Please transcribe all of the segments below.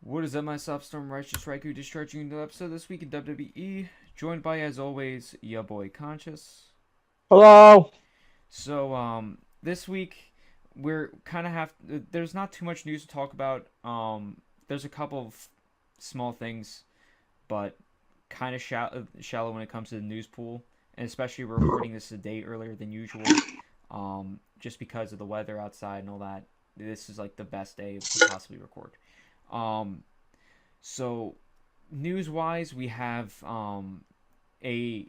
What is up, my Storm RighteousRaikou discharging into the episode this week in WWE. Joined by, as always, ya boy Conscious. Hello. This week we're kind of there's not too much news to talk about. There's a couple of small things, but kind of shallow when it comes to the news pool, and especially we're recording this a day earlier than usual. Just because of the weather outside and all that. This is like the best day to possibly record. Um, so news wise, we have a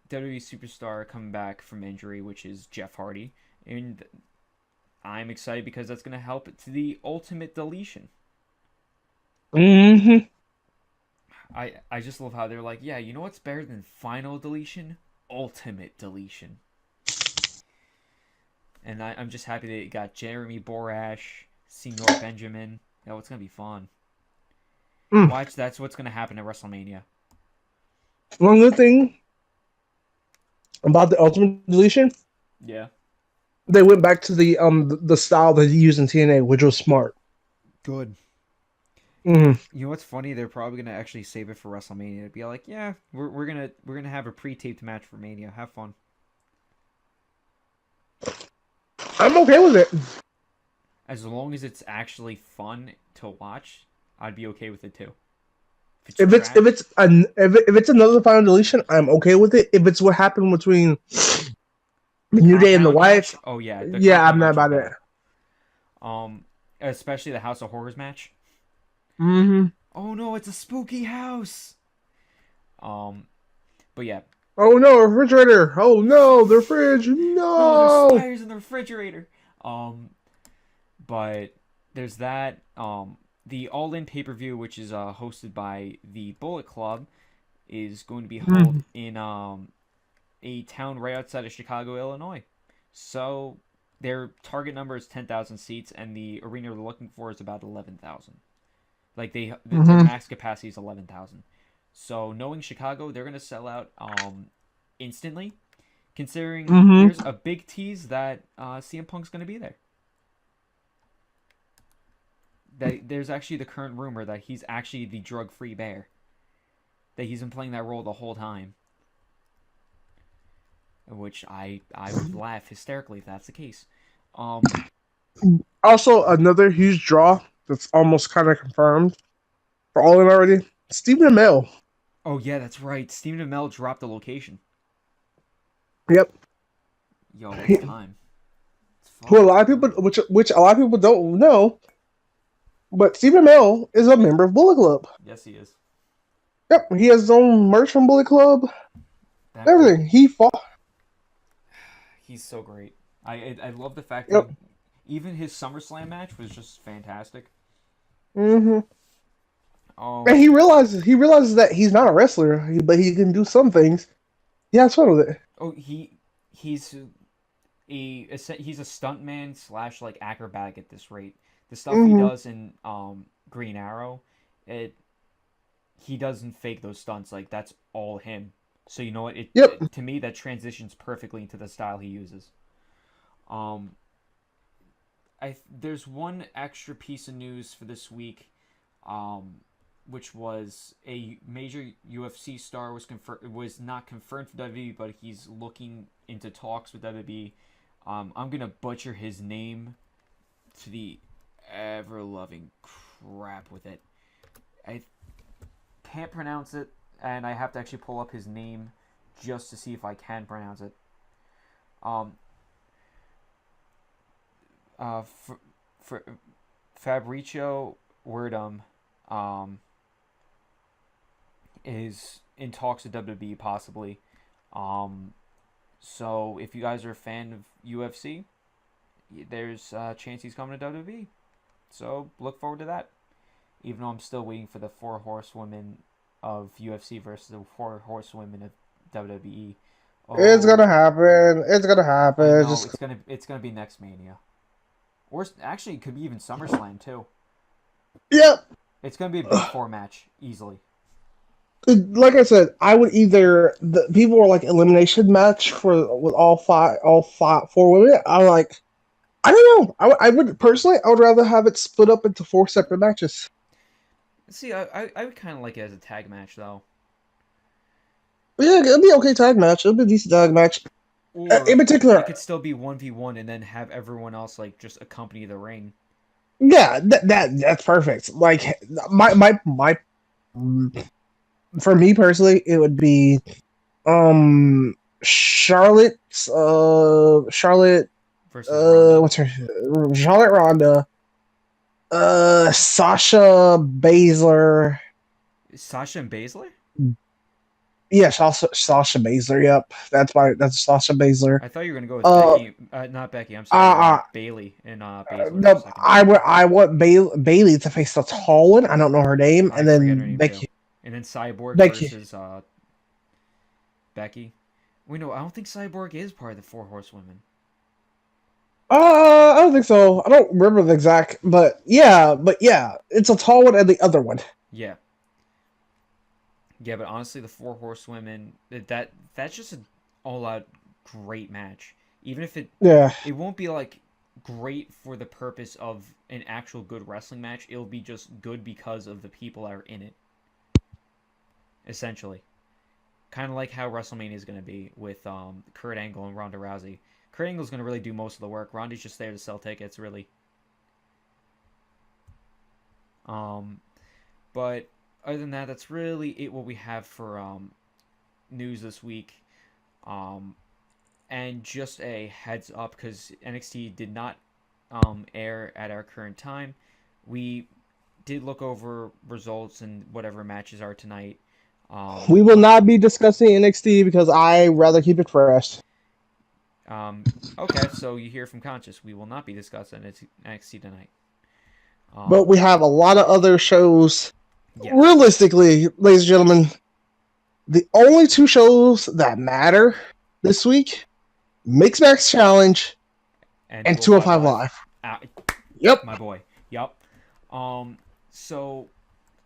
WWE superstar coming back from injury, which is Jeff Hardy, and I'm excited because that's going to help to the ultimate deletion. Mm-hmm. I just love how they're like, yeah, you know what's better than final deletion? Ultimate deletion. And I'm just happy that it got Jeremy Borash, Senor Benjamin. Oh, it's gonna be fun. Watch, that's what's gonna happen at WrestleMania. One good thing about the Ultimate Deletion, Yeah. they went back to the style that he used in TNA, which was smart. Good. Mm-hmm. You know what's funny? They're probably gonna actually save it for WrestleMania. To be like, yeah, we're gonna have a pre-taped match for Mania. Have fun. I'm okay with it. As long as it's actually fun to watch, I'd be okay with it too. If it's another Final Deletion, I'm okay with it. If it's what happened between New Day and the Wife, oh yeah, I'm not about it. Especially the House of Horrors match. Mm-hmm. Oh no, it's a spooky house. But yeah. Oh no, refrigerator! Oh no, the fridge! No, there's spiders in the refrigerator. But there's that. The All In pay-per-view, which is hosted by the Bullet Club, is going to be held in a town right outside of Chicago, Illinois. So their target number is 10,000 seats, and the arena they're looking for is about 11,000. Like their max capacity is 11,000. So knowing Chicago, they're gonna sell out instantly. Considering there's a big tease that CM Punk's gonna be there. There's actually the current rumor that he's actually the drug-free bear. That he's been playing that role the whole time. Which I would laugh hysterically if that's the case. Also, another huge draw that's almost kind of confirmed for All In already. Stephen Amell. Oh yeah, that's right. Stephen Amell dropped the location. Yep. Yo, it's time. Who a lot of people, which a lot of people don't know, but Stephen Amell is a member of Bullet Club. Yes, he is. Yep, he has his own merch from Bullet Club. Everything. He fought. He's so great. I love the fact that even his SummerSlam match was just fantastic. Mm-hmm. And he realizes that he's not a wrestler, but he can do some things. He has fun with it. Oh, he's a stuntman / like acrobatic at this rate. The stuff he does in Green Arrow, he doesn't fake those stunts. Like that's all him. So you know what? To me that transitions perfectly into the style he uses. There's one extra piece of news for this week, which was a major UFC star was not confirmed for WWE, but he's looking into talks with WWE. I'm gonna butcher his name to the ever-loving crap with it. I can't pronounce it, and I have to actually pull up his name just to see if I can pronounce it. Fabricio Werdum, is in talks with WWE possibly. So if you guys are a fan of UFC, there's a chance he's coming to WWE. So look forward to that. Even though I'm still waiting for the 4 horsewomen of UFC versus the 4 horsewomen of WWE. Oh, it's gonna happen. It's gonna happen. No, it's gonna be next Mania. Or actually, it could be even SummerSlam too. Yep. It's gonna be a big 4 match easily. Like I said, I would either the people were like elimination match with all 4 women. I'm like, I don't know. I would personally, I would rather have it split up into 4 separate matches. See, I would kind of like it as a tag match though, Yeah, it'll be okay tag match. It'll be a decent tag match. In or it particular, could still be 1v1 and then have everyone else like just accompany the ring. yeah, that's perfect. Like my for me personally, it would be Charlotte Charlotte Versus Ronda. what's her Charlotte Ronda, Sasha Baszler. Sasha and Baszler? Yeah, Sasha Baszler. Yep, that's Sasha Baszler. I thought you were gonna go with Uh, Becky. Not Becky. I'm uh, sorry. uh Bailey and Baszler for a no, second. I want Bailey to face the tall one. I don't know her name, I and forget her then name too. And then Cyborg Becky. versus Becky. Wait, no, I don't think Cyborg is part of the Four Horsewomen. I don't think so. I don't remember the exact, but yeah, it's a tall one and the other one. Yeah. Yeah, but honestly, the Four Horsewomen, that's just an all-out great match. Even if Yeah, it won't be like great for the purpose of an actual good wrestling match. It'll be just good because of the people that are in it. Essentially, kind of like how WrestleMania is going to be with Kurt Angle and Ronda Rousey. Kurt Angle's going to really do most of the work. Ronda's just there to sell tickets, really. But other than that, that's really it. What we have for news this week. And just a heads up, because NXT did not air at our current time, we did look over results and whatever matches are tonight. we will not be discussing NXT because I rather keep it fresh. Okay, so you hear from Conscious. We will not be discussing NXT tonight. But we have a lot of other shows. Yes. Realistically, ladies and gentlemen, the only two shows that matter this week: Mixed Match Challenge and 205 Live. Yep. My boy. Yep. So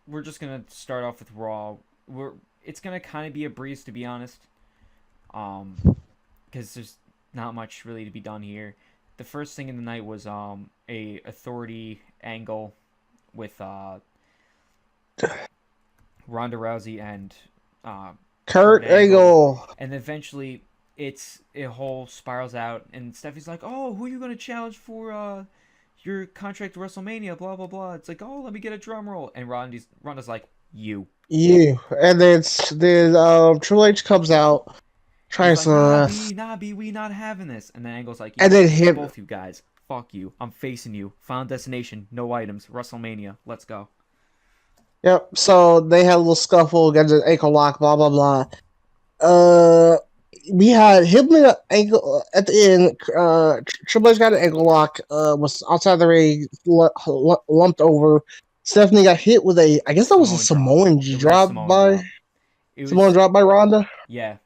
we're just gonna start off with Raw. It's gonna kind of be a breeze, to be honest. Because there's not much really to be done here. The first thing in the night was a authority angle with Ronda Rousey and Kurt Angle. And eventually it whole spirals out, and Stephanie's like, "Oh, who are you gonna challenge for your contract to WrestleMania?" Blah blah blah. It's like, "Oh, let me get a drum roll," and Ronda's like, "You." And then Triple H comes out trying He's to like, nah, B, we not having this. And then Angle's like, and then him. Both you guys, fuck you. I'm facing you. Final destination, no items. WrestleMania, let's go. Yep. So they had a little scuffle, got an ankle lock, blah blah blah. We had him in an ankle at the end. Triple H got an ankle lock. Was outside the ring, lumped over. Stephanie got hit with I guess that was a Samoan drop by Ronda. Yeah.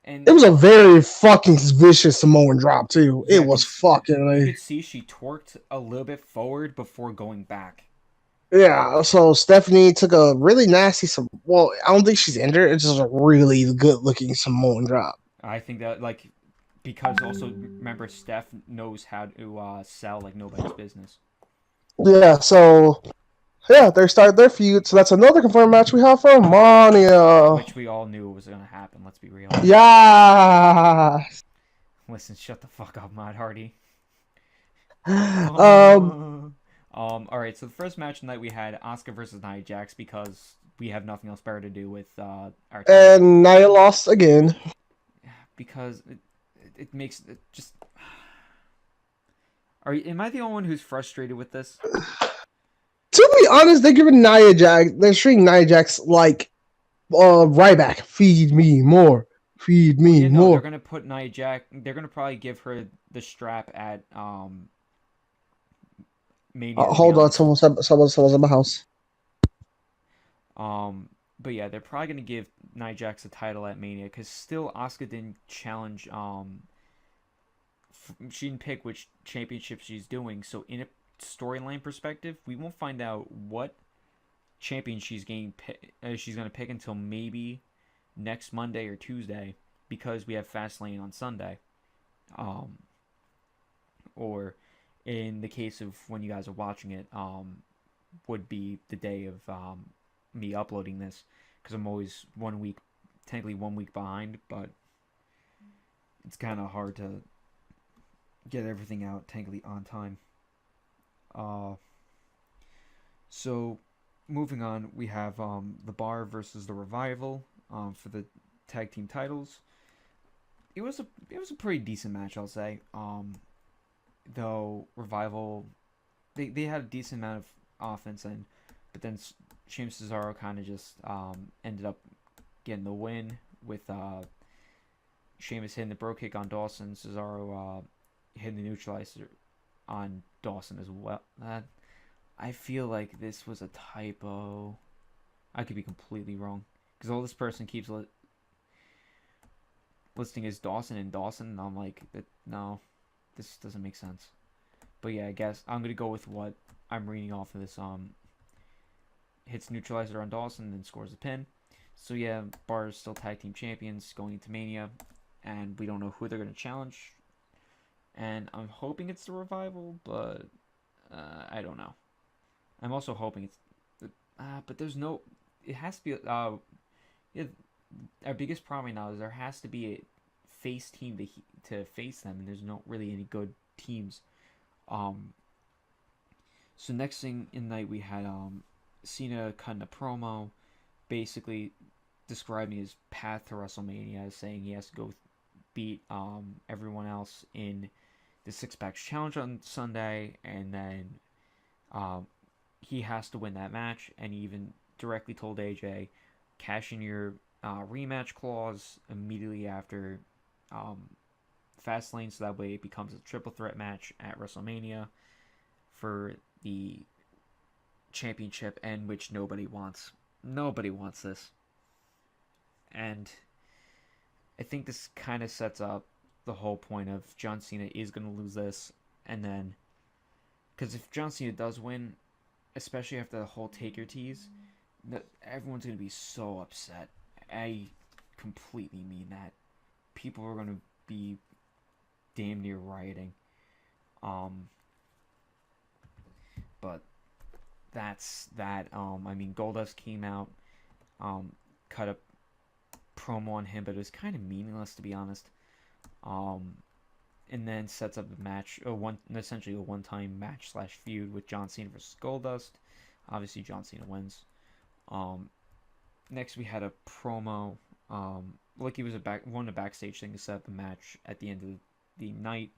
And it was a very fucking vicious Samoan drop too. Yeah, it was fucking. You could see she torqued a little bit forward before going back. Yeah, so Stephanie took a really nasty. Well, I don't think she's injured. It's just a really good looking Samoan drop. I think that because also remember Steph knows how to sell like nobody's business. Yeah, so they started their feud. So that's another confirmed match we have for Mania, which we all knew was gonna happen. Let's be real. Yeah. Listen, shut the fuck up, Matt Hardy. All right. So the first match tonight we had Asuka versus Nia Jax because we have nothing else better to do with our time. And Nia lost again because it makes it just. Am I the only one who's frustrated with this? To be honest, they're giving Nia Jax. They're treating Nia Jax like Ryback. Feed me more. Feed me more. They're gonna put Nia Jax. They're gonna probably give her the strap at Mania. Hold on, someone's at my house. But yeah, they're probably gonna give Nia Jax a title at Mania because still Asuka didn't challenge. She didn't pick which championship she's doing. So in a storyline perspective, we won't find out what champion she's gonna pick until maybe next Monday or Tuesday because we have Fastlane on Sunday. Or in the case of when you guys are watching it, would be the day of me uploading this because I'm always technically 1 week behind, but it's kind of hard to get everything out technically on time. So moving on, we have the Bar versus the Revival for the tag team titles. It was a pretty decent match, I'll say. Though Revival, they had a decent amount of offense, but then Sheamus Cesaro kind of just ended up getting the win with Sheamus hitting the bro kick on Dawson, Cesaro hitting the neutralizer on Dawson as well. I feel like this was a typo. I could be completely wrong because all this person keeps listing as Dawson and Dawson, and I'm like, no, this doesn't make sense. But yeah, I guess I'm gonna go with what I'm reading off of this. Hits neutralizer on Dawson, then scores a pin. So yeah, Bar is still tag team champions going into Mania, and we don't know who they're gonna challenge. And I'm hoping it's the Revival, but I don't know. I'm also hoping it's, but there's no. It has to be. Yeah, our biggest problem right now is there has to be a face team to face them, and there's not really any good teams. So next thing in the night we had Cena cutting a promo, basically describing his path to WrestleMania, saying he has to go beat everyone else in the Six Packs Challenge on Sunday, and then he has to win that match. And he even directly told AJ, cash in your rematch clause immediately after Fastlane, so that way it becomes a triple threat match at WrestleMania for the championship, and which nobody wants. Nobody wants this. And I think this kind of sets up the whole point of John Cena is going to lose this, and then because if John Cena does win, especially after the whole Taker tease, everyone's going to be so upset. I completely mean that. People are going to be damn near rioting. But that's that. I mean, Goldust came out, cut a promo on him, but it was kind of meaningless, to be honest. And then sets up a match, essentially a one-time match / feud with John Cena versus Goldust. Obviously, John Cena wins. Next, we had a promo. Like he was one of the backstage thing to set up a match at the end of the night.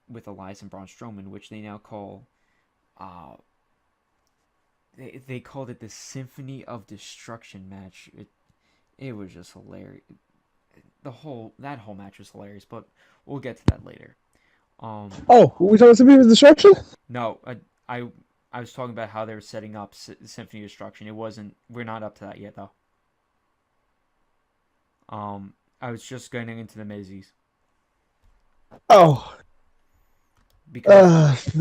With Elias and Braun Strowman, which they now call. They called it the Symphony of Destruction match. It was just hilarious. That whole match was hilarious, but we'll get to that later. Oh, we talking Symphony of Destruction? No, I was talking about how they were setting up Symphony of Destruction. It wasn't. We're not up to that yet, though. I was just getting into the Mizzies. Oh. Because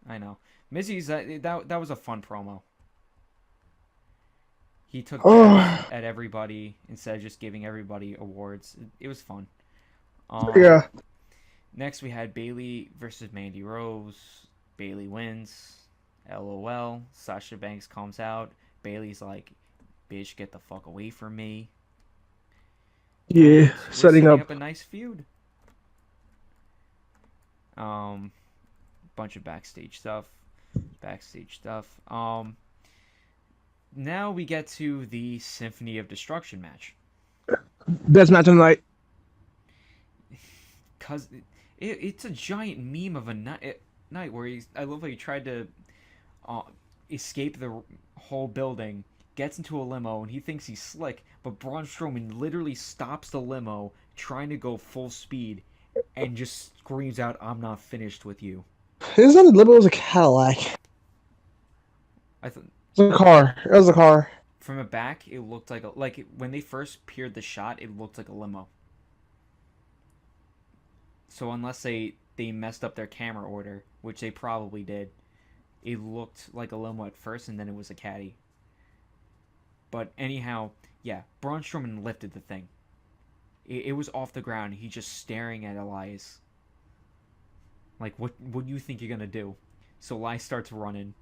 I know Mizzies. That was a fun promo. He took jabs at everybody instead of just giving everybody awards. It was fun. Yeah. Next, we had Bayley versus Mandy Rose. Bayley wins. LOL. Sasha Banks comes out. Bayley's like, "Bitch, get the fuck away from me." Yeah, setting up a nice feud. Bunch of backstage stuff. Now we get to the Symphony of Destruction match. Best match of the night. Cause it's a giant meme of a night where I love how he tried to escape the whole building, gets into a limo, and he thinks he's slick, but Braun Strowman literally stops the limo, trying to go full speed, and just screams out, "I'm not finished with you." It wasn't a limo, it was a Cadillac. I thought it was a car. It was a car. From the back, it looked like when they first peered the shot, it looked like a limo. So unless they messed up their camera order, which they probably did, it looked like a limo at first, and then it was a caddy. But anyhow, yeah, Braun Strowman lifted the thing. It was off the ground. He's just staring at Elias. Like, what do you think you're gonna do? So Elias starts running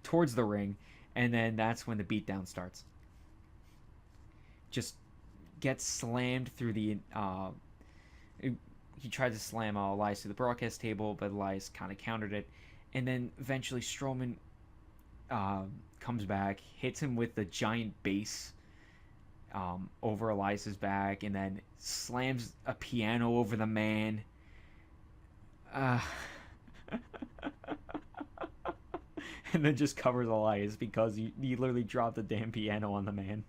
towards the ring, And then that's when the beatdown starts. Just gets slammed through the. He tried to slam Elias through the broadcast table, but Elias kind of countered it. And then eventually Strowman comes back, hits him with the giant base over Elias's back, and then slams a piano over the man. And then just covers Elias because he literally dropped the damn piano on the man.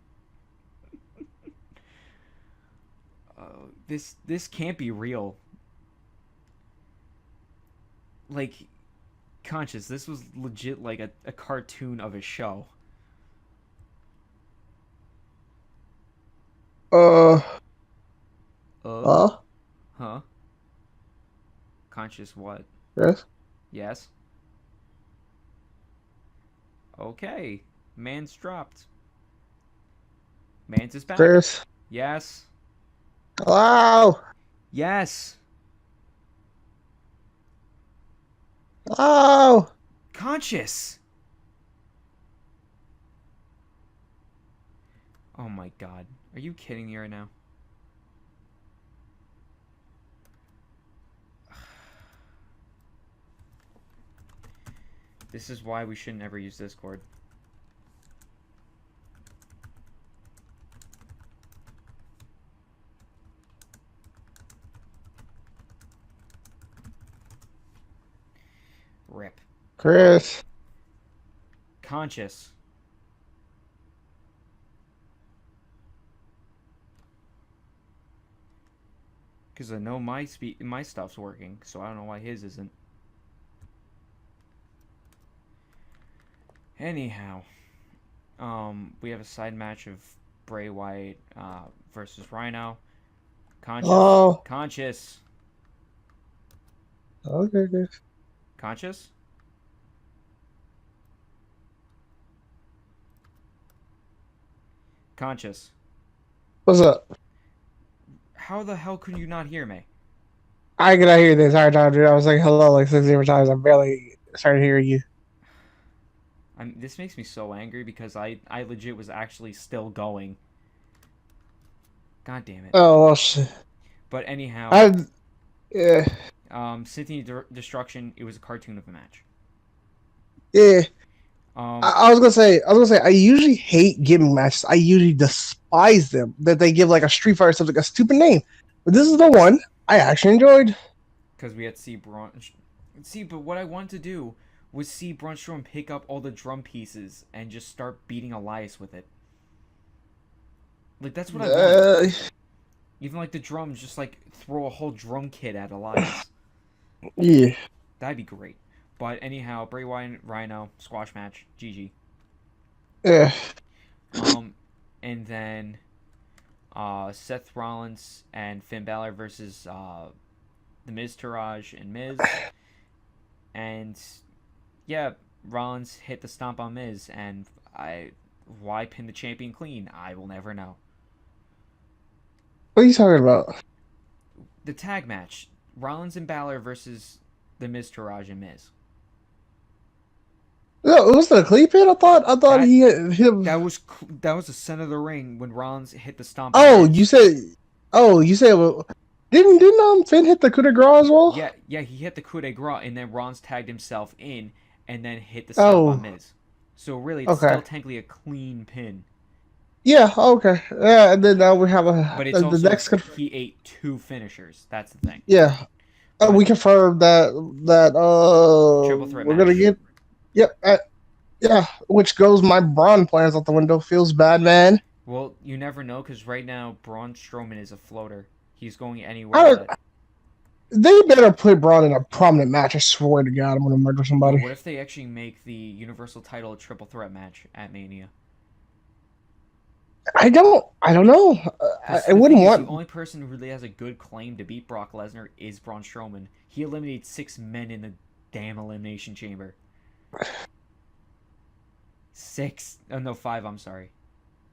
This can't be real. Like, Conscious, this was legit like a cartoon of a show. Huh? Huh? Conscious what? Yes? Yes? Okay. Man's dropped. Man's is back. Chris? Yes. Hello? Yes. Hello? Conscious. Oh my god. Are you kidding me right now? This is why we shouldn't ever use Discord. Rip. Chris? Conscious. Because I know my stuff's working, so I don't know why his isn't. Anyhow, we have a side match of Bray Wyatt versus Rhino. Conscious. Oh. Conscious. Okay, good. Conscious? Conscious. What's up? How the hell could you not hear me? I cannot hear the entire time, dude. I was like, hello, like 6 different times. I barely started hearing you. This makes me so angry because I legit was actually still going. God damn it. Oh, well, shit. But anyhow, yeah. Symphony Destruction, it was a cartoon of a match. Yeah. I was gonna say, I usually hate gimmick matches. I usually despise them. That they give like a Street Fighter something, a stupid name. But this is the one I actually enjoyed. Because we had Braun. See, but what I wanted to do was see Braun Strowman pick up all the drum pieces and just start beating Elias with it. Like, that's what I want. Even like the drums, just like throw a whole drum kit at Elias. Yeah. That'd be great. But anyhow, Bray Wyatt and Rhino, squash match, GG. Yeah. And then Seth Rollins and Finn Balor versus The Miz, Taraj, and Miz. And yeah, Rollins hit the stomp on Miz, and why pin the champion clean? I will never know. What are you talking about? The tag match, Rollins and Balor versus The Miz, Taraj, and Miz. No, was that a clean pin? I thought he hit him. That was the center of the ring when Rollins hit the stomp. Oh, you said. Didn't Finn hit the coup de grace as well? Yeah, he hit the coup de grace, and then Rollins tagged himself in, and then hit the stomp on Miz. So really, it's still technically a clean pin. Yeah. Okay. Yeah, and then now we have But it's also next. He ate 2 finishers. That's the thing. Yeah. We confirmed that triple threat we're match. gonna get. Yep. Yeah. Which goes my Braun plans out the window. Feels bad, man. Well, you never know, because right now Braun Strowman is a floater. He's going anywhere. They better put Braun in a prominent match. I swear to God, I'm gonna murder somebody. Well, what if they actually make the Universal title a triple threat match at Mania? I don't know. I wouldn't want. The only person who really has a good claim to beat Brock Lesnar is Braun Strowman. He eliminated 6 men in the damn Elimination Chamber. 6. Oh, no, 5, I'm sorry.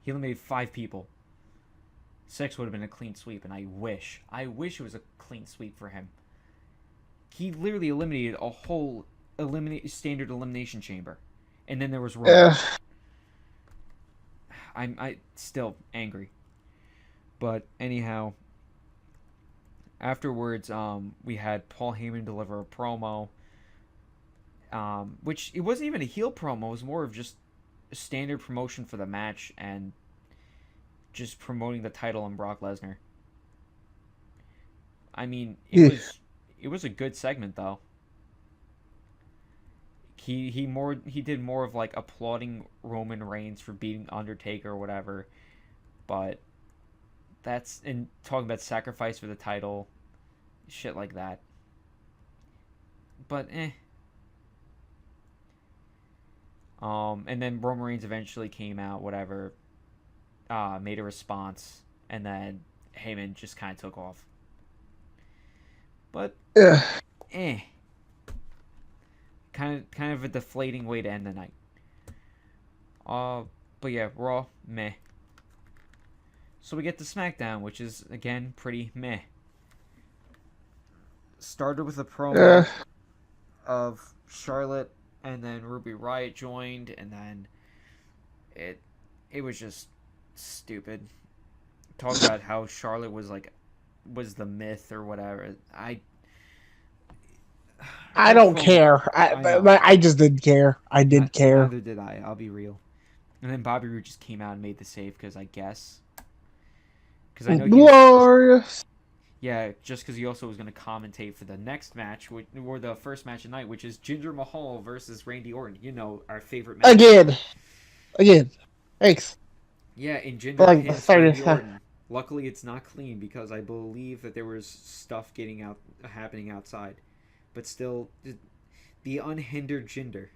He eliminated 5 people. 6 would have been a clean sweep, and I wish it was a clean sweep for him. He literally eliminated a whole standard elimination chamber. And then there was Roman. I still angry. But anyhow, afterwards, we had Paul Heyman deliver a promo, which it wasn't even a heel promo. It was more of just a standard promotion for the match and just promoting the title and Brock Lesnar. I mean, Yeah. it was a good segment though. He did more of like applauding Roman Reigns for beating Undertaker or whatever, but that's and talking about sacrifice for the title, shit like that. But and then Roman Reigns eventually came out, whatever, made a response, and then Heyman just kind of took off. But Yeah. eh, kind of a deflating way to end the night. But yeah, Raw meh. So we get to SmackDown, which is again pretty meh. Started with a promo of Charlotte, and then Ruby Riott joined, and then it was just stupid. Talk about how Charlotte was the myth or whatever. I her don't phone, care. know. I just didn't care. I did care. Neither did I. I'll be real. And then Bobby Roode just came out and made the save because I know Glorious. Yeah, just because he also was going to commentate for the next match, or the first match of the night, which is Jinder Mahal versus Randy Orton. You know, our favorite match. Again. Thanks. Yeah, and Jinder Like, pins Randy Orton. Luckily, it's not clean because I believe that there was stuff happening outside. But still, the unhindered Jinder.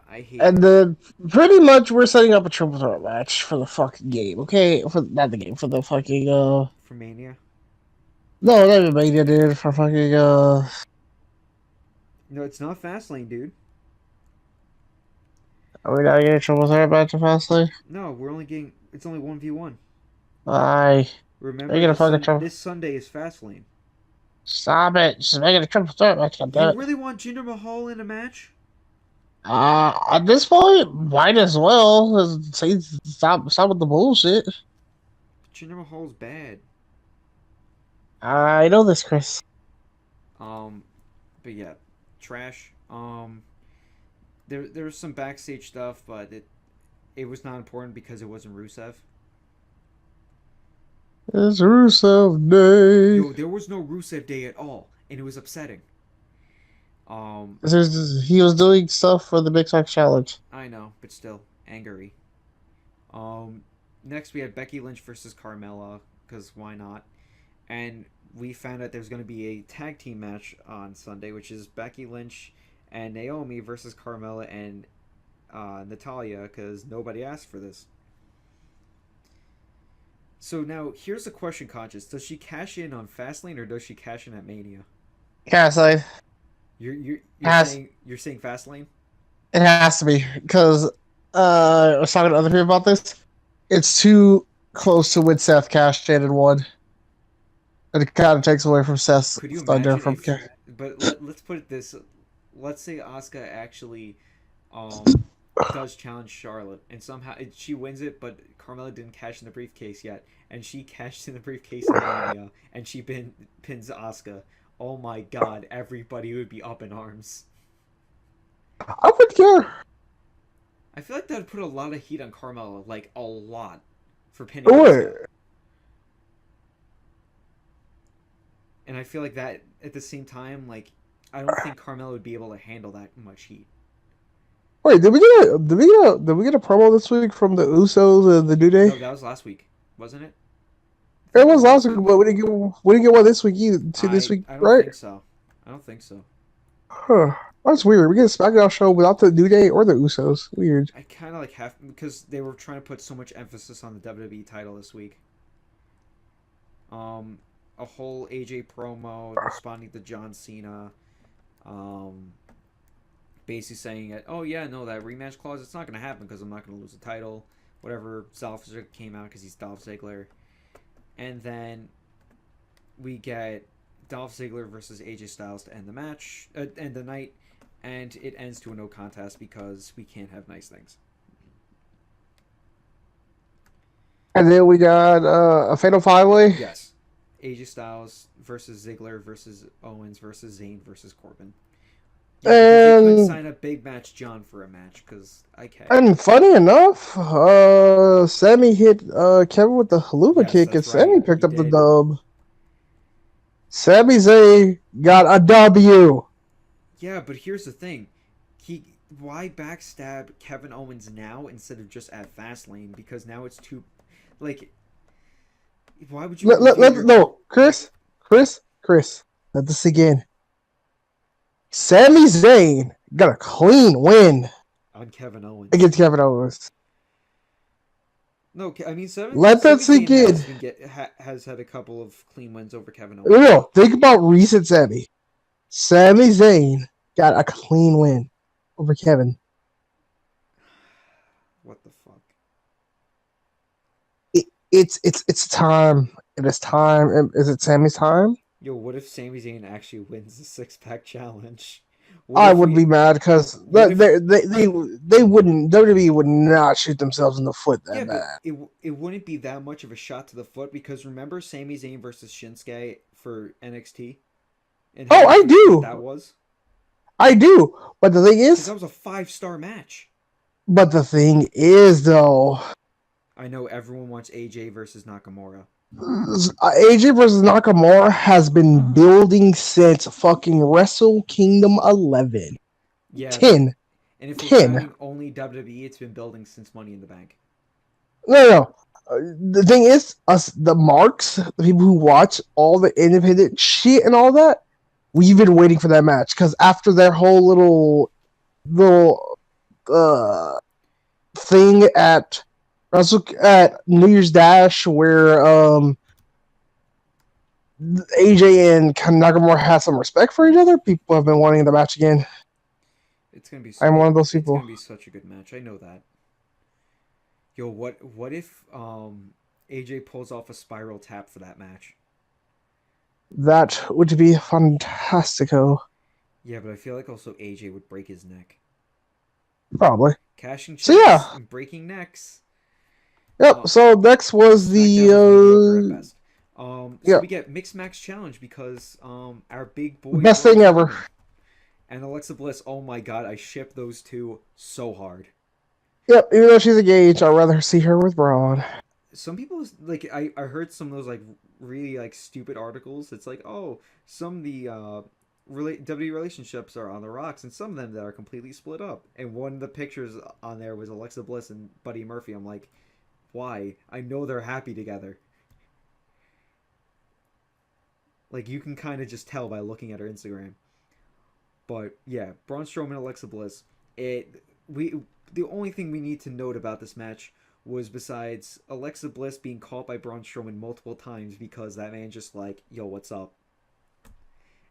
I hate. And then pretty much we're setting up a triple threat match for the fucking game, okay? Not the game, for the fucking For Mania. No, not even Mania, dude. For fucking No, it's not Fastlane, dude. Are we not getting a triple threat match at Fastlane? No, we're only getting. It's only 1v1. Remember, this Sunday is Fastlane. Stop it! Just make it a triple threat match. You really want Jinder Mahal in a match? At this point, might as well. Stop with the bullshit. Jinder Mahal's bad. I know this, Chris. But yeah, trash. There was some backstage stuff, but it was not important because it wasn't Rusev. It's Rusev Day. Yo, there was no Rusev Day at all, and it was upsetting. He was doing stuff for the Big Sock Challenge. I know, but still, angry. Next we had Becky Lynch versus Carmella, because why not? And we found out there's going to be a tag team match on Sunday, which is Becky Lynch and Naomi versus Carmella and Natalya, because nobody asked for this. So now, here's the question, Conscious. Does she cash in on Fastlane, or does she cash in at Mania? Fastlane. You're saying Fastlane? It has to be, because I was talking to other people about this. It's too close to when Seth cashed in and won. And it kind of takes away from Seth's thunder from cash. But let's put it this. Let's say Asuka actually does challenge Charlotte, and somehow she wins it, but Carmella didn't cash in the briefcase yet, and she cashed in the briefcase in Mania, and she pins Asuka. Oh my god, everybody would be up in arms. I would care. I feel like that would put a lot of heat on Carmella, like a lot, for pinning Asuka. And I feel like that at the same time, like I don't think Carmella would be able to handle that much heat. Wait, did we get a promo this week from the Usos and the New Day? No, that was last week, wasn't it? It was last week, but we didn't get one this week either. This week, I right? I don't think so. Huh. That's weird. We get a SmackDown show without the New Day or the Usos. Weird. I kind of like have because they were trying to put so much emphasis on the WWE title this week. A whole AJ promo responding to John Cena, basically saying that, oh yeah, no, that rematch clause, it's not going to happen because I'm not going to lose the title. Whatever, Dolph Ziggler came out because he's Dolph Ziggler. And then we get Dolph Ziggler versus AJ Styles to end the match, end the night, and it ends to a no contest because we can't have nice things. And then we got a Fatal 5-Way. Yes. AJ Styles versus Ziggler versus Owens versus Zayn versus Corbin. Yeah, because they couldn't And sign up Big Match John for a match because okay. and funny enough, Sammy hit Kevin with the haluva Yes, kick, and that's right. Sammy picked He up the did. dub. Sami Zayn got a W. Yeah, but here's the thing. Why backstab Kevin Owens now instead of just at Fastlane? Because now it's too like why would you reveal your No, Chris. Let this again. Sami Zayn got a clean win on Kevin Owens against Kevin Owens. No, I mean Let that Sami sink in. has had a couple of clean wins over Kevin Owens. No, think about recent Sami. Sami Zayn got a clean win over Kevin. What the fuck? It's time. It is time. Is it Sami's time? Yo, what if Sami Zayn actually wins the 6-pack challenge? I would be mad because they wouldn't. WWE would not shoot themselves in the foot that bad. It wouldn't be that much of a shot to the foot because remember Sami Zayn versus Shinsuke for NXT? And oh, I do. That was. I do, but the thing is, that was a 5-star match. But the thing is, though, I know everyone wants AJ versus Nakamura. AJ versus Nakamura has been building since fucking Wrestle Kingdom 11. Yeah, 10. And if we're counting only WWE, it's been building since Money in the Bank. No. The thing is, the marks, the people who watch all the independent shit and all that, we've been waiting for that match because after their whole little thing at New Year's Dash where AJ and Nakamura had some respect for each other, people have been wanting the match again. It's gonna be. I'm one of those people. It's gonna be such a good match. I know that. Yo, what if AJ pulls off a spiral tap for that match? That would be fantastico. Yeah, but I feel like also AJ would break his neck. Probably. Cashing checks and breaking necks. Yep. So next was the so we get mixed match challenge because our big boy best thing ever. And Alexa Bliss, oh my god, I ship those two so hard. Yep, even though she's engaged, I'd rather see her with Braun. Some people like I heard some of those like really like stupid articles. It's like, oh, some of the WWE relationships are on the rocks, and some of them that are completely split up. And one of the pictures on there was Alexa Bliss and Buddy Murphy. I'm like, why? I know they're happy together. Like you can kind of just tell by looking at her Instagram. But yeah, Braun Strowman, Alexa Bliss. The only thing we need to note about this match was besides Alexa Bliss being caught by Braun Strowman multiple times because that man just like, yo, what's up?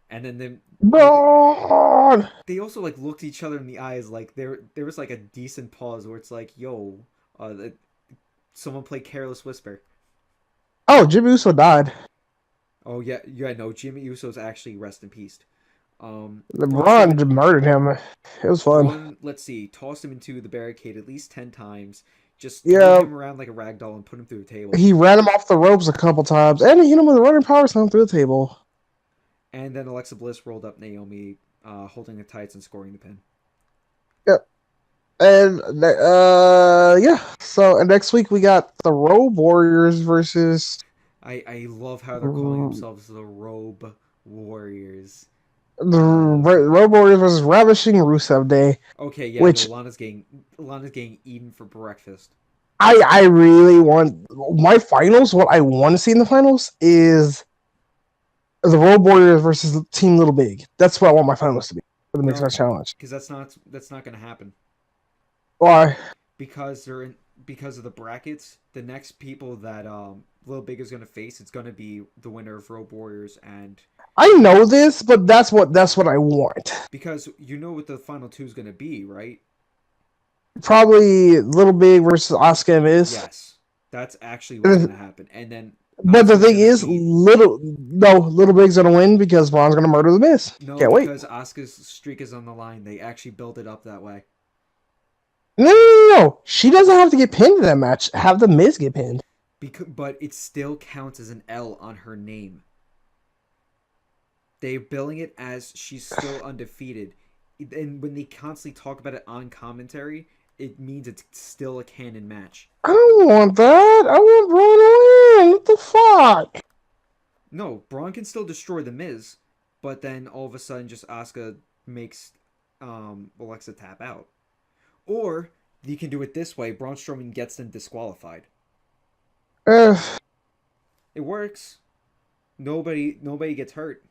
And then Braun! They also like looked each other in the eyes like there was like a decent pause where it's like, yo, someone played Careless Whisper. Oh, Jimmy Uso died. Oh yeah, no, Jimmy Uso's actually rest in peace. Braun murdered him. It was fun. Braun, let's see, tossed him into the barricade at least 10 times. Just threw him around like a rag doll and put him through the table. He ran him off the ropes a couple times, and he hit him with a running power slam through the table. And then Alexa Bliss rolled up Naomi, holding the tights and scoring the pin. Yep. And so next week we got the Robe Warriors versus. I love how they're calling themselves the Robe Warriors. The Robe Warriors versus Ravishing Rusev Day. Okay, yeah, which Lana's getting eaten for breakfast. I really want my finals. What I want to see in the finals is the Robe Warriors versus Team Little Big. That's what I want my finals to be for the Mixed Match Challenge. Because that's not going to happen. Why? Because because of the brackets. The next people that Little Big is going to face, it's going to be the winner of Robe Warriors and. I know this, but that's what I want. Because you know what the final two is going to be, right? Probably Little Big versus Asuka and Miz. Yes, that's actually what's going to happen. And then. But the thing is, Little Big's gonna win because Braun's gonna murder the Miz. No, can't wait. Because Asuka's streak is on the line. They actually built it up that way. No. She doesn't have to get pinned in that match. Have the Miz get pinned. but it still counts as an L on her name. They're billing it as she's still undefeated, and when they constantly talk about it on commentary, it means it's still a canon match. I don't want that. I want Braun to win. What the fuck? No, Braun can still destroy the Miz, but then all of a sudden, just Asuka makes Alexa tap out, or you can do it this way: Braun Strowman gets them disqualified. Uh, It works. Nobody gets hurt,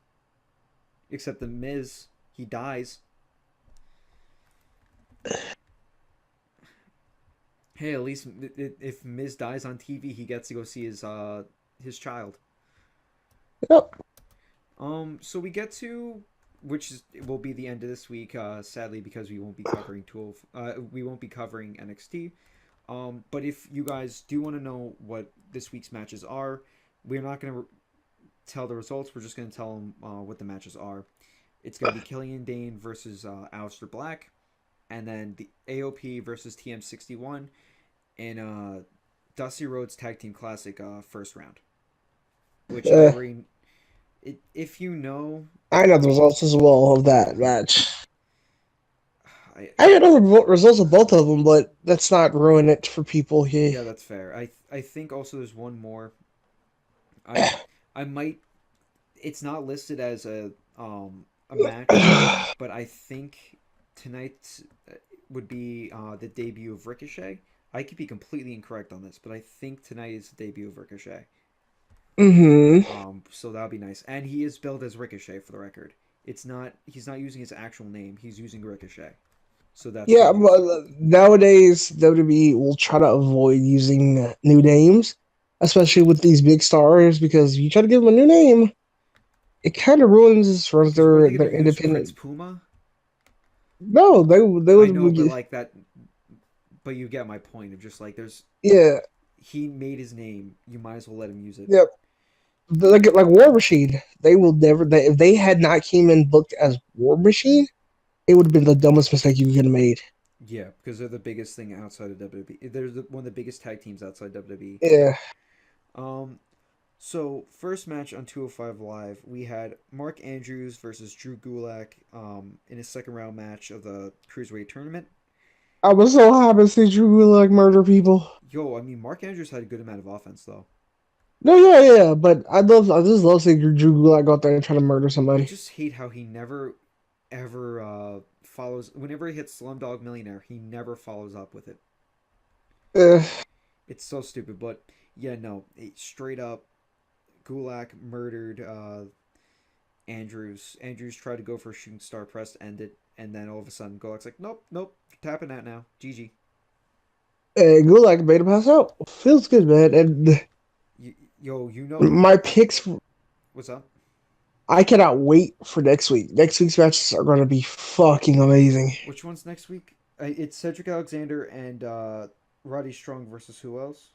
except the Miz. He dies. Hey, at least if Miz dies on TV, he gets to go see his child. yep. So we get to, will be the end of this week. Sadly, because we won't be covering we won't be covering NXT. But if you guys do want to know what this week's matches are, we're not going to tell the results. We're just going to tell them what the matches are. It's going to be Killian Dane versus Aleister Black, and then the AOP versus TM61 in Dusty Rhodes Tag Team Classic first round. Which if you know, I know the results as well of that match. I know the results of both of them, but let's not ruin it for people here. Yeah, that's fair. I think also there's one more. I might. It's not listed as a match, but I think tonight would be the debut of Ricochet. I could be completely incorrect on this, but I think tonight is the debut of Ricochet. So that'll be nice, and he is billed as Ricochet for the record. He's not using his actual name. He's using Ricochet. So that's but nowadays WWE will try to avoid using new names, especially with these big stars, because if you try to give them a new name, it kind of ruins for their independent. Prince Puma? No, they would. I know, but like that. But you get my point of just like there's. Yeah. He made his name. You might as well let him use it. Yep. Like War Machine, they will never. If they had not came in booked as War Machine, it would have been the dumbest mistake you could have made. Yeah, because they're the biggest thing outside of WWE. They're one of the biggest tag teams outside WWE. Yeah. So first match on 205 Live, we had Mark Andrews versus Drew Gulak in a second round match of the Cruiserweight tournament. I was so happy to see Drew Gulak murder people. Yo, I mean, Mark Andrews had a good amount of offense though. No, yeah, but I just love seeing Drew Gulak go out there and try to murder somebody. I just hate how he never, ever follows. Whenever he hits Slumdog Millionaire, he never follows up with it. It's so stupid, but yeah, no, straight up, Gulak murdered Andrews. Andrews tried to go for a shooting star press to end it, and then all of a sudden, Gulak's like, nope, tapping that now, GG. Gulak made him pass out. Feels good, man. And yo, you know my picks. What's up? I cannot wait for next week. Next week's matches are going to be fucking amazing. Which one's next week? It's Cedric Alexander and Roddy Strong versus who else?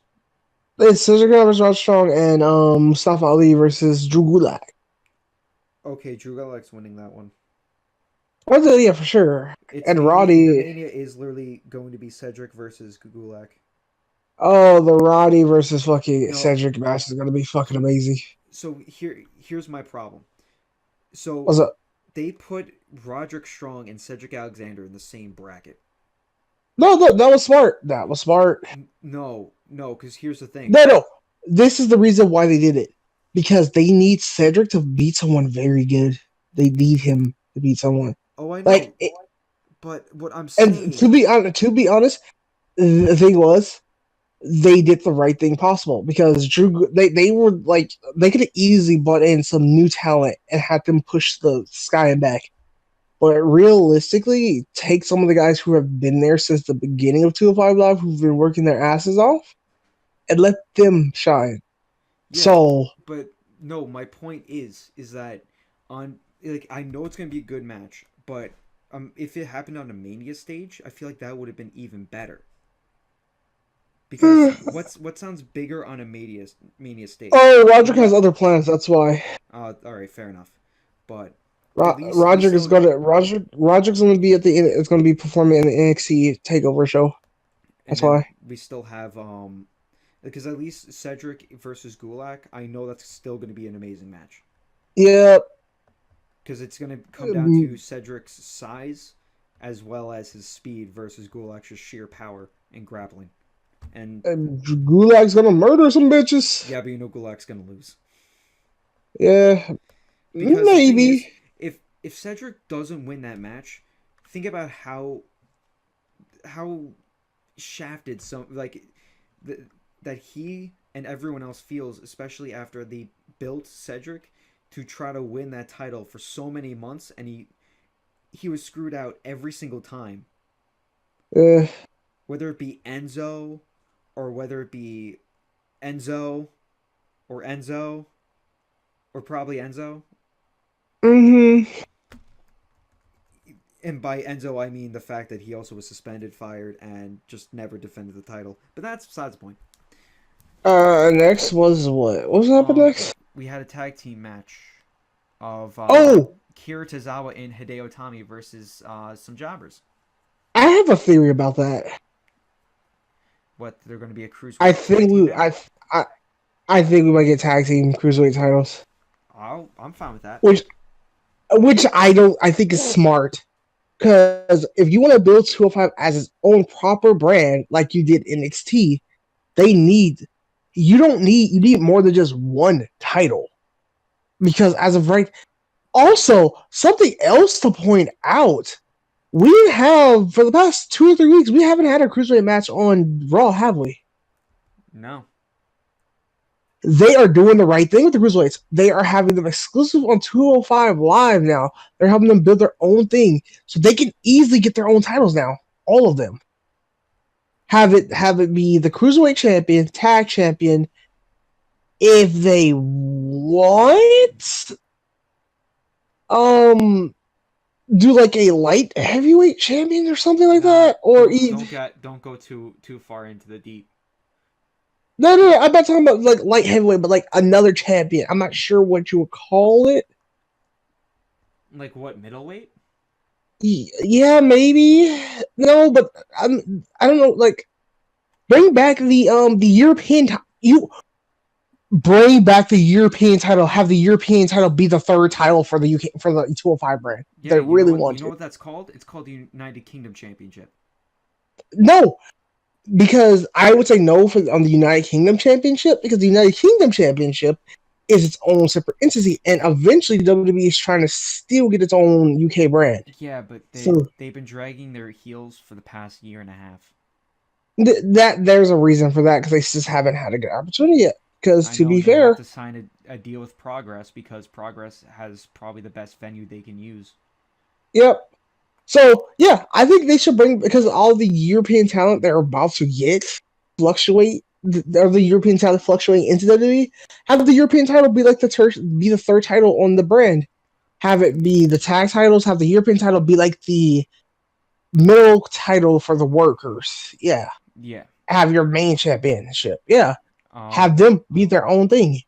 It's Cedric Alexander versus Roddy Strong and Mustafa Ali versus Drew Gulak. Okay, Drew Gulak's winning that one. Yeah, for sure. And Roddy. The Mania is literally going to be Cedric versus Gulak. Oh, the Roddy versus fucking Cedric match is going to be fucking amazing. So here's my problem. So what's up? They put Roderick Strong and Cedric Alexander in the same bracket. No, that was smart. That was smart. No, because here's the thing. No. This is the reason why they did it. Because they need Cedric to beat someone very good. They need him to beat someone. Oh, I know. But what I'm saying... And to be honest, the thing was, they did the right thing possible. Because Drew, they were like, they could have easily brought in some new talent and had them push the sky and back. But realistically, take some of the guys who have been there since the beginning of 205 Live, who've been working their asses off, and let them shine. Yeah, but no, my point is that I know it's gonna be a good match, but if it happened on a Mania stage, I feel like that would have been even better. Because what sounds bigger on a Mania stage? Oh, Roderick has other plans. That's why. All right, fair enough. But Roderick's gonna be at the. It's gonna be performing in the NXT Takeover show. That's why we still have Because at least Cedric versus Gulak, I know that's still going to be an amazing match. Yeah. Because it's going to come down to Cedric's size as well as his speed versus Gulak's just sheer power and grappling. And Gulag's gonna murder some bitches. yeah, but you know Gulak's going to lose. Yeah, Because the thing is, maybe. if Cedric doesn't win that match, think about how shafted that he and everyone else feels, especially after they built Cedric to try to win that title for so many months, and he was screwed out every single time. Yeah. Whether it be Enzo, or whether it be Enzo, or Enzo, or probably Enzo. Mm-hmm. And by Enzo, I mean the fact that he also was suspended, fired, and just never defended the title. But that's besides the point. Next was what? What was happening next? We had a tag team match of Oh, Kira Tozawa and Hideo Itami versus some jobbers. I have a theory about that. What, they're going to be a I cruiserweight tag think team we, now? I think we might get tag team cruiserweight titles, I'm fine with that. which I think is smart. Because if you want to build 205 as its own proper brand, like you did in NXT, you need more than just one title. Because as of right, also something else to point out, we have for the past 2 or 3 weeks, we haven't had a cruiserweight match on Raw, have we? No. They are doing the right thing with the cruiserweights. They are having them exclusive on 205 Live now. They're helping them build their own thing, so they can easily get their own titles now. All of them. Have it be the cruiserweight champion, tag champion, if they want. Do like a light heavyweight champion or something like Nah, that, or don't go too far into the deep. no. I'm not talking about like light heavyweight, but like another champion. I'm not sure what you would call it. Like what, middleweight? Yeah, maybe. No, but I don't know. Like, bring back the European. You bring back the European title. Have the European title be the third title for the UK for the 205 brand. Yeah, They you know really what? want You know to. what that's called? It's called the United Kingdom Championship. No, because I would say no for on the United Kingdom Championship, because the United Kingdom Championship is its own separate entity, and eventually WWE is trying to still get its own UK brand. Yeah, but So they've been dragging their heels for the past year and a half. that there's a reason for that, because they just haven't had a good opportunity yet. Because I to know, be and they have fair, to sign a deal with Progress because Progress has probably the best venue they can use. yep. So yeah, I think they should bring, because all the European talent they're about to get fluctuate, or the European talent fluctuating into WWE. Have the European title be like be the third title on the brand. Have it be the tag titles. Have the European title be like the middle title for the workers. Yeah. Yeah. Have your main championship. Yeah. Um. Have them be their own thing.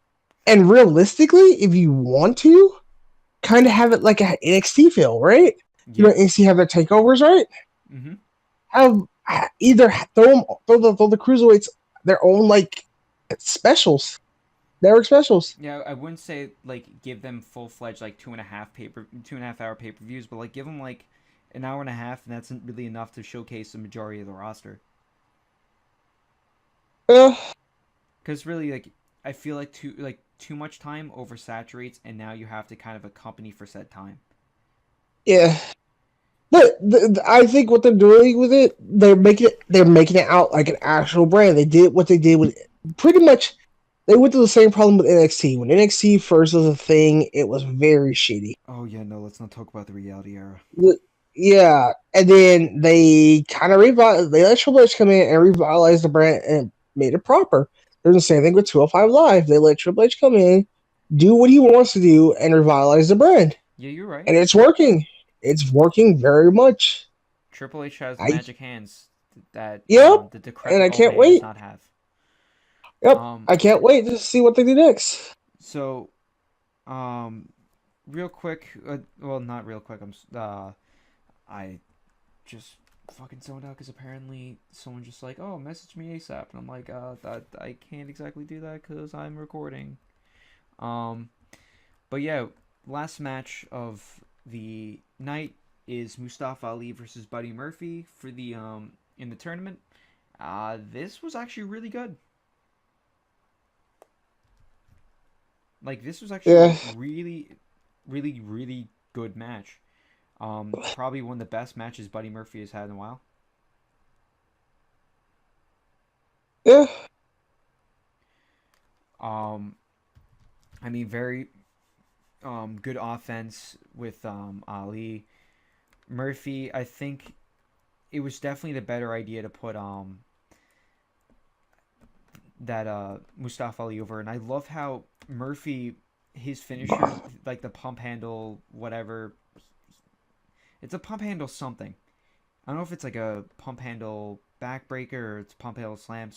And realistically, if you want to, kind of have it like an NXT feel, right? You know, Yeah. NXT have their takeovers, right? Mm-hmm. Have either throw the cruiserweights their own like specials, network specials. Yeah, I wouldn't say like give them full fledged like 2.5 hour pay per views, but like give them like an hour and a half, and that's really enough to showcase the majority of the roster. Uh, Because really, like I feel like too much time oversaturates, and now you have to kind of accompany for said time. yeah. But I think what they're doing with it, they're making it out like an actual brand. They did what they did with pretty much. They went through the same problem with NXT. When NXT first was a thing, it was very shitty. Oh yeah, no, let's not talk about the reality era. Yeah, and then they kind of revitalized. They let Triple H come in and revitalize the brand and made it proper. They're the same thing with 205 Live. They let Triple H come in, do what he wants to do, and revitalize the brand. Yeah, you're right. And it's working. It's working very much. Triple H has I magic hands that Yep, the and I decrepit old can't man does wait. not have. Yep, Um, I can't wait to see what they do next. so, real quick, well, not real quick. I just fucking zoned out because apparently someone just like, oh, message me ASAP, and I'm like, that I can't exactly do that because I'm recording. Um, but yeah, last match of the night is Mustafa Ali versus Buddy Murphy for the in the tournament. This was actually really good. Like this was actually Yeah, a really good match. Probably one of the best matches Buddy Murphy has had in a while. yeah. Um, I mean, very good offense with Ali. Murphy, I think it was definitely the better idea to put that Mustafa Ali over, and I love how Murphy, his finisher, like the pump handle, whatever, it's a pump handle something. I don't know if it's like a pump handle backbreaker or it's pump handle slam,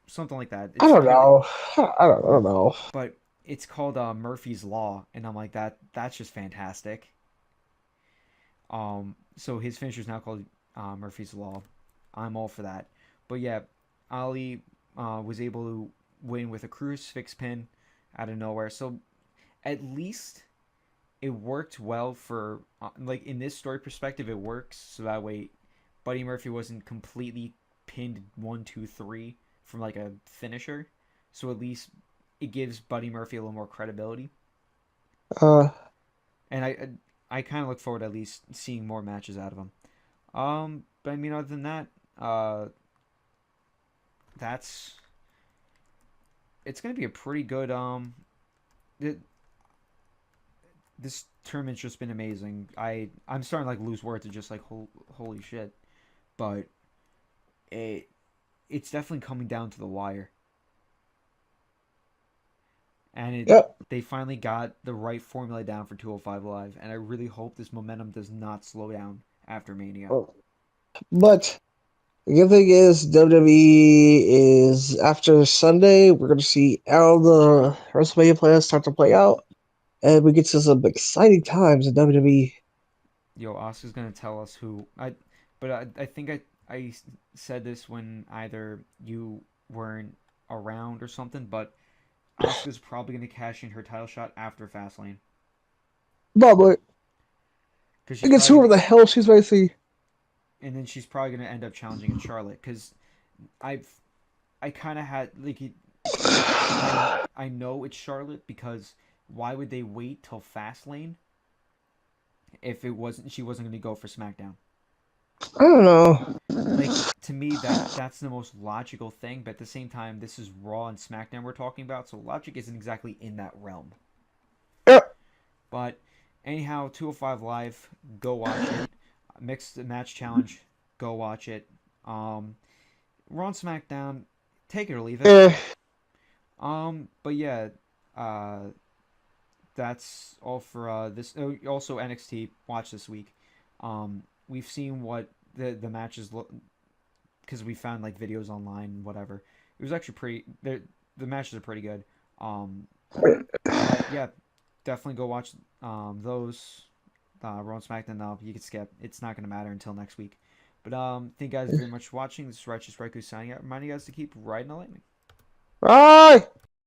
something like that. I It's don't really, know. I don't know. but it's called Murphy's Law, and I'm like that's just fantastic. So his finisher is now called Murphy's Law. I'm all for that. But yeah, Ali was able to win with a crucifix pin out of nowhere. So at least it worked well for like in this story perspective, it works. So that way, Buddy Murphy wasn't completely pinned 1, 2, 3 from like a finisher. So at least it gives Buddy Murphy a little more credibility. Uh, And I kind of look forward to at least seeing more matches out of him. But I mean, other than that, uh, that's it's gonna be a pretty good it, this tournament's just been amazing. I'm starting to like lose words of just like holy shit, but it it's definitely coming down to the wire, and yep. they finally got the right formula down for 205 Live, and I really hope this momentum does not slow down after Mania. But the good thing is WWE is after Sunday. We're going to see all the WrestleMania plans start to play out, and we get to some exciting times in WWE. Yo, Oscar's gonna tell us who but I think I said this when either you weren't around or something, but Oscar's probably gonna cash in her title shot after Fastlane But because she's against probably whoever gonna, the hell she's facing. and then she's probably gonna end up challenging at Charlotte because I've I kind of had like I know it's Charlotte because why would they wait till Fastlane if it wasn't she wasn't gonna go for SmackDown? I don't know. Like to me that's the most logical thing, but at the same time this is Raw and SmackDown we're talking about, so logic isn't exactly in that realm. Yep. But anyhow, 205 Live, go watch it. Mixed Match Challenge, go watch it. Raw and SmackDown, take it or leave it. Eh. But yeah, uh that's all for this. Oh, also NXT watch this week. We've seen what the matches look because we found like videos online, whatever. It was actually pretty. The matches are pretty good. But yeah, definitely go watch those. Raw and SmackDown. No, you can skip. It's not gonna matter until next week. But thank you guys very much for watching. This is RighteousRaikou signing out. Reminding you guys to keep riding the lightning. Bye.